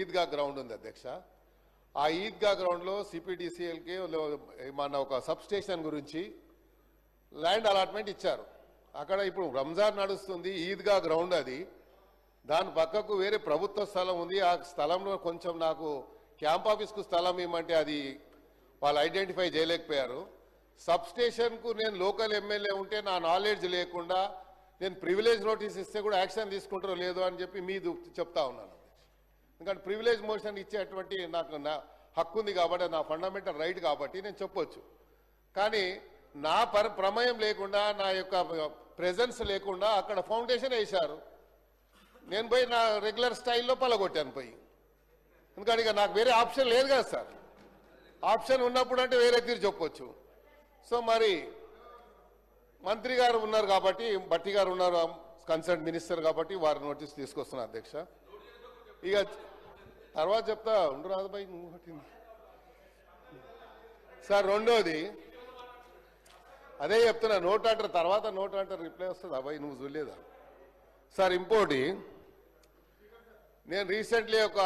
Eidgah ground ఉంది అధ్యక్ష. ఆ ఈద్గా గ్రౌండ్లో సిపిడిసిఎల్కి మన ఒక సబ్ స్టేషన్ గురించి ల్యాండ్ అలాట్మెంట్ ఇచ్చారు. అక్కడ ఇప్పుడు రంజాన్ నడుస్తుంది, ఈద్గా గ్రౌండ్ అది. దాని పక్కకు వేరే ప్రభుత్వ స్థలం ఉంది. ఆ స్థలంలో కొంచెం నాకు క్యాంప్ ఆఫీస్కు స్థలం ఇవ్వమంటే అది వాళ్ళు ఐడెంటిఫై చేయలేకపోయారు. సబ్ స్టేషన్కు నేను లోకల్ ఎమ్మెల్యే ఉంటే నా నాలెడ్జ్ లేకుండా నేను ప్రివిలేజ్ నోటీస్ ఇస్తే కూడా యాక్షన్ తీసుకుంటారో లేదో అని చెప్పి మీది చెప్తా ఉన్నాను. ఎందుకంటే ప్రివిలేజ్ మోషన్ ఇచ్చేటువంటి నాకు నా హక్కు ఉంది కాబట్టి, నా ఫండమెంటల్ రైట్ కాబట్టి నేను చెప్పొచ్చు. కానీ నా ప్రమేయం లేకుండా, నా యొక్క ప్రెజెన్స్ లేకుండా అక్కడ ఫౌండేషన్ వేశారు. నేను పోయి నా రెగ్యులర్ స్టైల్లో పలగొట్టాను పోయి. ఎందుకంటే ఇక నాకు వేరే ఆప్షన్ లేదు కదా సార్. ఆప్షన్ ఉన్నప్పుడు అంటే వేరే తీరు చెప్పొచ్చు. సో మరి మంత్రి గారు ఉన్నారు కాబట్టి, భట్టి గారు ఉన్నారు కన్సర్న్ మినిస్టర్ కాబట్టి వారి నోటీస్ తీసుకొస్తున్నా అధ్యక్ష. ఇక తర్వాత చెప్తా ఉండు రాజుబాయి నువ్వు పట్టింది సార్. రెండోది అదే చెప్తున్నా, నోట్ అంటారు తర్వాత నోట్ అంటారు రిప్లై వస్తుంది. అబ్బాయి నువ్వు చూడలేదా సార్? ఇంకోటి, నేను రీసెంట్లీ ఒక